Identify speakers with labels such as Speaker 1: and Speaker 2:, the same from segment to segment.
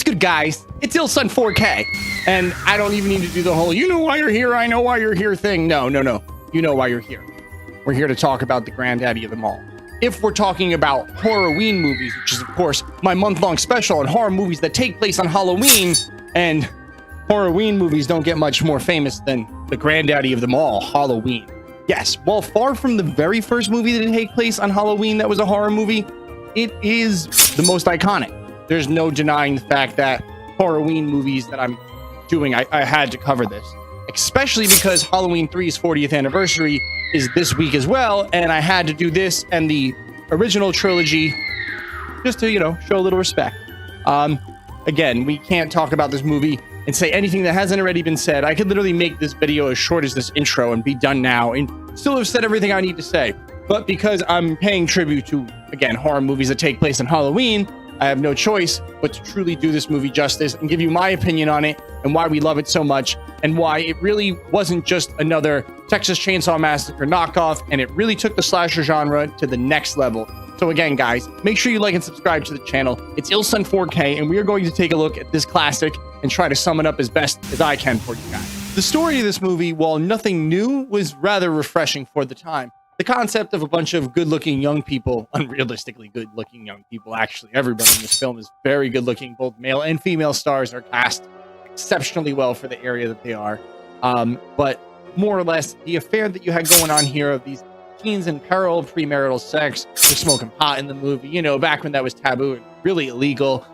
Speaker 1: good, guys? It's Ilsun 4K, and I don't even need to do the whole "you know why you're here, I know why you're here" thing. No. You know why you're here. We're here to talk about the granddaddy of them all. If we're talking about Horror-Ween movies, which is, of course, my month-long special on horror movies that take place on Halloween, and Horror-Ween movies don't get much more famous than the granddaddy of them all, Halloween. Yes, while far from the very first movie that take place on Halloween that was a horror movie, it is the most iconic. There's no denying the fact that Horror-Ween movies that I'm doing, I had to cover this. Especially because Halloween 3's 40th anniversary is this week as well, and I had to do this and the original trilogy just to, show a little respect. Again, we can't talk about this movie and say anything that hasn't already been said. I could literally make this video as short as this intro and be done now and still have said everything I need to say. But because I'm paying tribute to, again, horror movies that take place on Halloween, I have no choice but to truly do this movie justice and give you my opinion on it and why we love it so much and why it really wasn't just another Texas Chainsaw Massacre knockoff, and it really took the slasher genre to the next level. So again, guys, make sure you like and subscribe to the channel. It's Ilsun 4K, and we are going to take a look at this classic and try to sum it up as best as I can for you guys. The story of this movie, while nothing new, was rather refreshing for the time. The concept of a bunch of good-looking young people, unrealistically good-looking young people, actually, everybody in this film is very good-looking. Both male and female stars are cast exceptionally well for the area that they are. But more or less, the affair that you had going on here of these teens in peril, premarital sex, they're smoking pot in the movie, back when that was taboo and really illegal.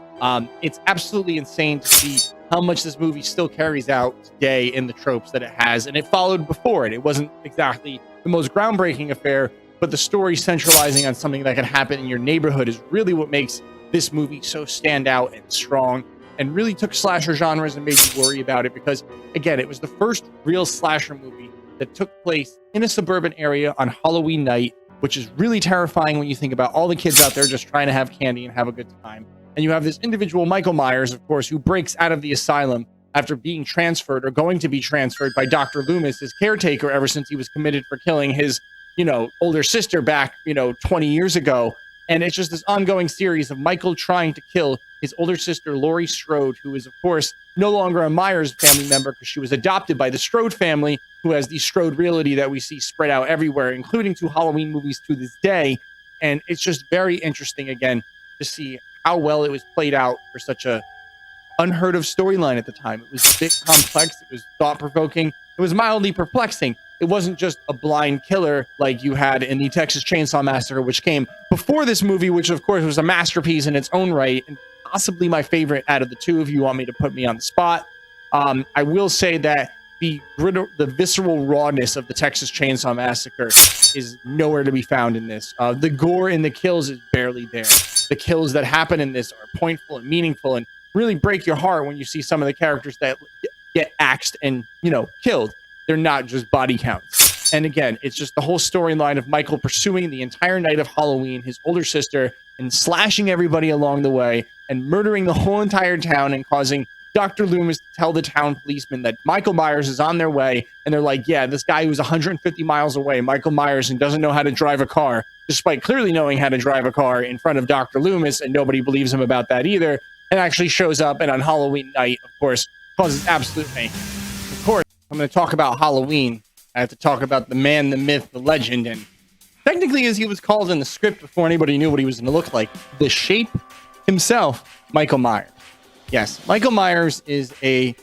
Speaker 1: It's absolutely insane to see how much this movie still carries out today in the tropes that it has, and it followed before it. It wasn't exactly the most groundbreaking affair, but the story centralizing on something that can happen in your neighborhood is really what makes this movie so stand out and strong, and really took slasher genres and made you worry about it because, again, it was the first real slasher movie that took place in a suburban area on Halloween night, which is really terrifying when you think about all the kids out there just trying to have candy and have a good time. And you have this individual, Michael Myers, of course, who breaks out of the asylum after being transferred or going to be transferred by Dr. Loomis, his caretaker, ever since he was committed for killing his, older sister back, 20 years ago. And it's just this ongoing series of Michael trying to kill his older sister, Laurie Strode, who is, of course, no longer a Myers family member because she was adopted by the Strode family, who has the Strode reality that we see spread out everywhere, including to Halloween movies to this day. And it's just very interesting, again, to see how well it was played out for such a unheard of storyline at the time. It was a bit complex. It was thought-provoking. It was mildly perplexing. It wasn't just a blind killer like you had in the Texas Chainsaw Massacre, which came before this movie, which of course was a masterpiece in its own right, and possibly my favorite out of the two, if you want me to put me on the spot. I will say that the visceral rawness of the Texas Chainsaw Massacre is nowhere to be found in this. The gore in the kills is barely there. The kills that happen in this are pointful and meaningful and really break your heart when you see some of the characters that get axed and, killed. They're not just body counts. And again, it's just the whole storyline of Michael pursuing the entire night of Halloween, his older sister, and slashing everybody along the way and murdering the whole entire town and causing Dr. Loomis to tell the town policemen that Michael Myers is on their way. And they're like, yeah, this guy who's 150 miles away, Michael Myers, and doesn't know how to drive a car, despite clearly knowing how to drive a car in front of Dr. Loomis, and nobody believes him about that either, and actually shows up and on Halloween night, of course, causes absolute mayhem. Of course, I'm going to talk about Halloween. I have to talk about the man, the myth, the legend, and technically as he was called in the script before anybody knew what he was going to look like, the Shape himself, Michael Myers. Yes, Michael Myers is a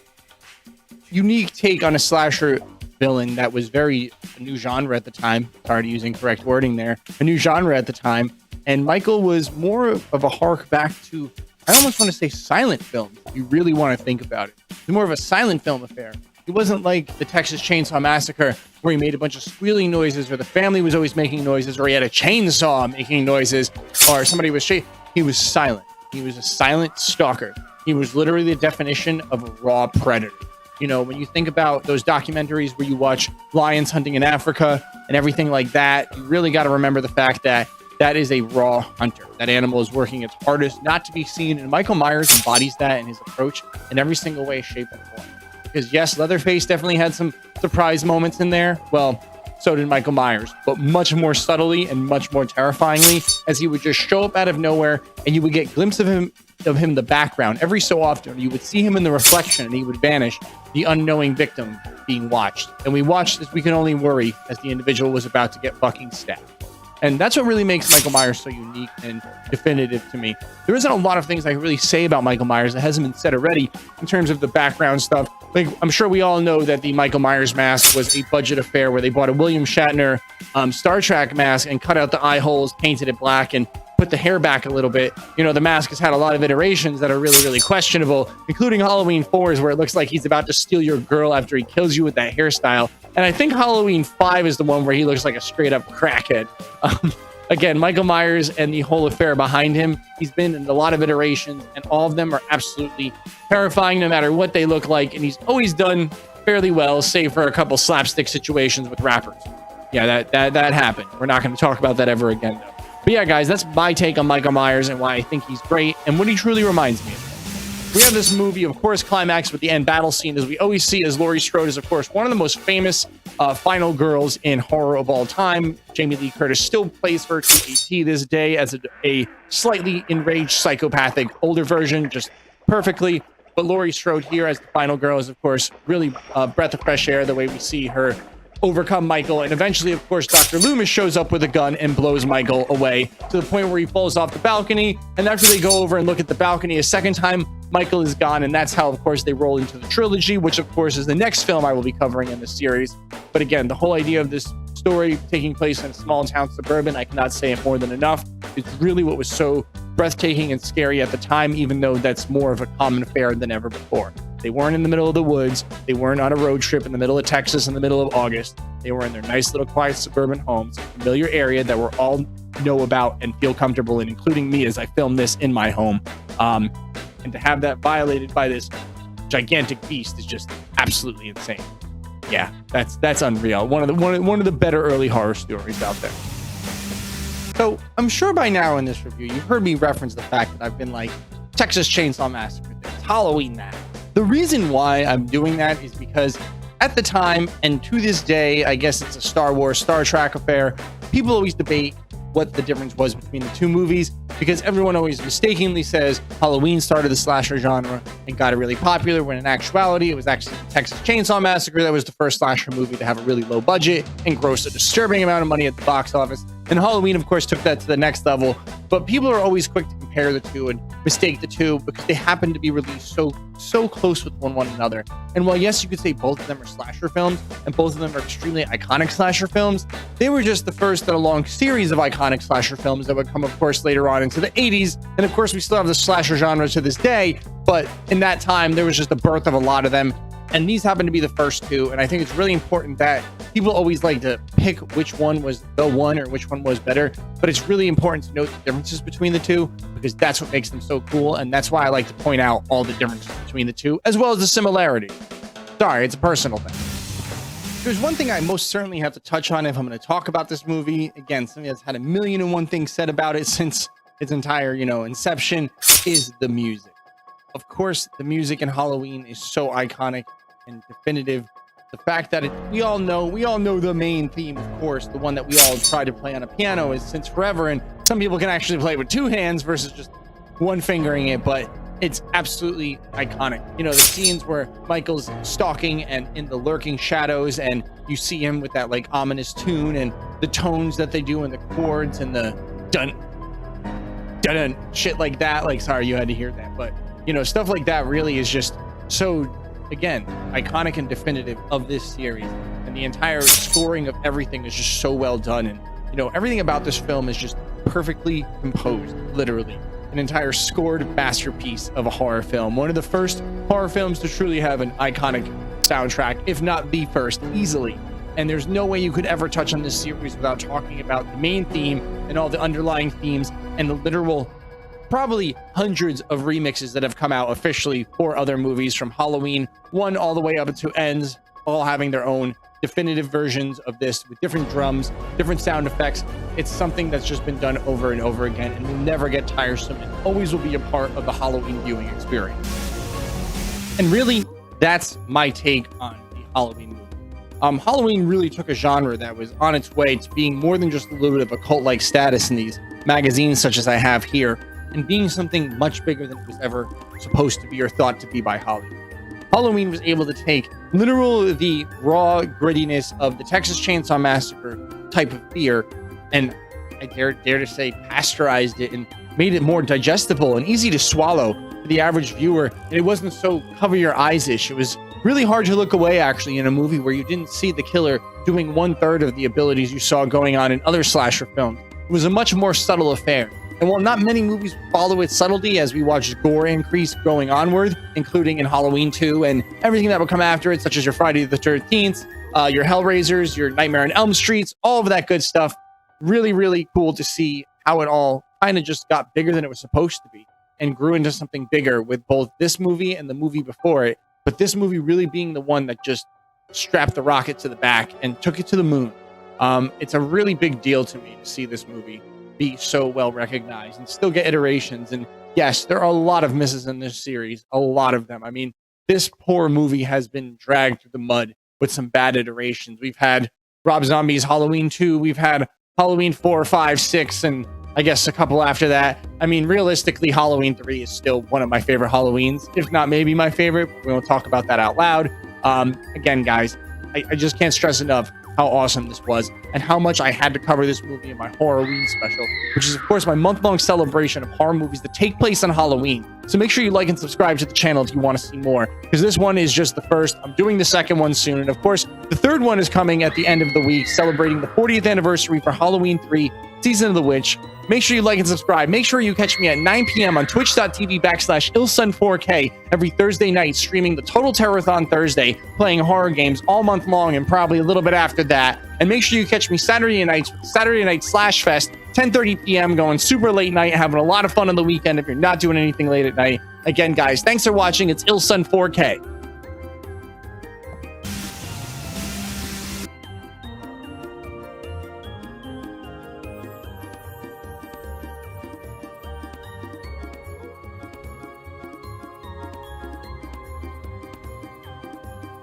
Speaker 1: unique take on a slasher villain that was a new genre at the time. Sorry to use incorrect wording there. A new genre at the time. And Michael was more of a hark back to, I almost want to say silent film, if you really want to think about it. It's more of a silent film affair. It wasn't like the Texas Chainsaw Massacre where he made a bunch of squealing noises, or the family was always making noises, or he had a chainsaw making noises, or somebody was He was silent. He was a silent stalker. He was literally the definition of a raw predator. When you think about those documentaries where you watch lions hunting in Africa and everything like that, you really got to remember the fact that that is a raw hunter. That animal is working its hardest not to be seen, and Michael Myers embodies that in his approach in every single way, shape, and form. Because yes, Leatherface definitely had some surprise moments in there. Well, so did Michael Myers, but much more subtly and much more terrifyingly, as he would just show up out of nowhere and you would get glimpses of him in the background. Every so often, you would see him in the reflection and he would vanish, the unknowing victim being watched. And we watched as we can only worry as the individual was about to get fucking stabbed. And that's what really makes Michael Myers so unique and definitive to me. There isn't a lot of things I can really say about Michael Myers that hasn't been said already in terms of the background stuff. Like, I'm sure we all know that the Michael Myers mask was a budget affair where they bought a William Shatner Star Trek mask and cut out the eye holes, painted it black, and put the hair back a little bit. You know, the mask has had a lot of iterations that are really, really questionable, including Halloween 4's where it looks like he's about to steal your girl after he kills you with that hairstyle. And I think Halloween 5 is the one where he looks like a straight up crackhead. Again, Michael Myers and the whole affair behind him, he's been in a lot of iterations, and all of them are absolutely terrifying no matter what they look like. And he's always done fairly well, save for a couple slapstick situations with rappers. Yeah, that happened. We're not going to talk about that ever again, though. But yeah, guys, that's my take on Michael Myers and why I think he's great and what he truly reminds me of. We have this movie, of course, climax with the end battle scene, as we always see, as Laurie Strode is, of course, one of the most famous final girls in horror of all time. Jamie Lee Curtis still plays her to a T this day as a slightly enraged psychopathic older version, just perfectly. But Laurie Strode here as the final girl is, of course, really a breath of fresh air, the way we see her overcome Michael. And eventually, of course, Dr. Loomis shows up with a gun and blows Michael away to the point where he falls off the balcony. And after they go over and look at the balcony a second time, Michael is gone. And that's how, of course, they roll into the trilogy, which, of course, is the next film I will be covering in this series. But again, the whole idea of this story taking place in a small town suburban, I cannot say it more than enough. It's really what was so breathtaking and scary at the time, even though that's more of a common fare than ever before. They weren't in the middle of the woods. They weren't on a road trip in the middle of Texas in the middle of August. They were in their nice little quiet suburban homes, a familiar area that we all know about and feel comfortable in, including me as I film this in my home. And to have that violated by this gigantic beast is just absolutely insane. Yeah, that's unreal. One of the better early horror stories out there. So I'm sure by now in this review, you've heard me reference the fact that I've been like, Texas Chainsaw Massacre, it's Halloween that. The reason why I'm doing that is because at the time, and to this day, I guess it's a Star Wars, Star Trek affair, people always debate what the difference was between the two movies, because everyone always mistakenly says Halloween started the slasher genre and got it really popular, when in actuality, it was actually the Texas Chainsaw Massacre that was the first slasher movie to have a really low budget and gross a disturbing amount of money at the box office. And Halloween, of course, took that to the next level. But people are always quick to compare the two and mistake the two because they happen to be released so close with one another. And while, yes, you could say both of them are slasher films and both of them are extremely iconic slasher films, they were just the first in a long series of iconic slasher films that would come, of course, later on into the 80s. And of course, we still have the slasher genre to this day. But in that time, there was just the birth of a lot of them. And these happen to be the first two. And I think it's really important that people always like to pick which one was the one or which one was better. But it's really important to note the differences between the two, because that's what makes them so cool. And that's why I like to point out all the differences between the two, as well as the similarities. Sorry, it's a personal thing. There's one thing I most certainly have to touch on if I'm going to talk about this movie. Again, something that's had 1,000,001 things said about it since its entire, inception, is the music. Of course, the music in Halloween is so iconic and definitive. The fact that we all know the main theme, of course, the one that we all try to play on a piano, is Since Forever, and some people can actually play it with two hands versus just one fingering it, but it's absolutely iconic. The scenes where Michael's stalking and in the lurking shadows, and you see him with that like ominous tune and the tones that they do and the chords and the dun dun shit like that. Like, sorry you had to hear that, but stuff like that really is just so, again, iconic and definitive of this series. And the entire scoring of everything is just so well done. And, everything about this film is just perfectly composed, literally. An entire scored masterpiece of a horror film. One of the first horror films to truly have an iconic soundtrack, if not the first, easily. And there's no way you could ever touch on this series without talking about the main theme and all the underlying themes and the literal probably hundreds of remixes that have come out officially for other movies, from Halloween 1 all the way up to Ends, all having their own definitive versions of this with different drums, different sound effects. It's something that's just been done over and over again and will never get tiresome and always will be a part of the Halloween viewing experience. And really, that's my take on the Halloween movie. Halloween really took a genre that was on its way to being more than just a little bit of a cult-like status in these magazines such as I have here, and being something much bigger than it was ever supposed to be or thought to be by Hollywood. Halloween was able to take the raw grittiness of the Texas Chainsaw Massacre type of fear, and I dare to say pasteurized it and made it more digestible and easy to swallow for the average viewer. And it wasn't so cover your eyes-ish. It was really hard to look away, actually, in a movie where you didn't see the killer doing 1/3 of the abilities you saw going on in other slasher films. It was a much more subtle affair. And while not many movies follow its subtlety as we watch gore increase going onward, including in Halloween 2 and everything that will come after it, such as your Friday the 13th, your Hellraisers, your Nightmare on Elm Streets, all of that good stuff, really, really cool to see how it all kind of just got bigger than it was supposed to be and grew into something bigger with both this movie and the movie before it. But this movie really being the one that just strapped the rocket to the back and took it to the moon. It's a really big deal to me to see this movie be so well recognized and still get iterations. And yes, there are a lot of misses in this series, a lot of them. I mean, this poor movie has been dragged through the mud with some bad iterations. We've had Rob Zombie's Halloween 2, we've had Halloween 4, 5, 6, and I guess a couple after that. I mean, realistically, Halloween 3 is still one of my favorite Halloweens, if not maybe my favorite. We won't talk about that out loud. Again, guys, I just can't stress enough how awesome this was and how much I had to cover this movie in my Horror-Ween special, which is, of course, my month-long celebration of horror movies that take place on Halloween. So make sure you like and subscribe to the channel if you want to see more, because this one is just the first. I'm doing the second one soon, and of course, the third one is coming at the end of the week, celebrating the 40th anniversary for Halloween 3, Season of the Witch. Make sure you like and subscribe. Make sure you catch me at 9 p.m. on twitch.tv/ilsun4k every Thursday night, streaming the Total Terror-thon Thursday, playing horror games all month long and probably a little bit after that. And make sure you catch me Saturday nights, Saturday Night Slash Fest, 10:30 p.m., going super late night, having a lot of fun on the weekend if you're not doing anything late at night. Again, guys, thanks for watching. It's ilsun4k.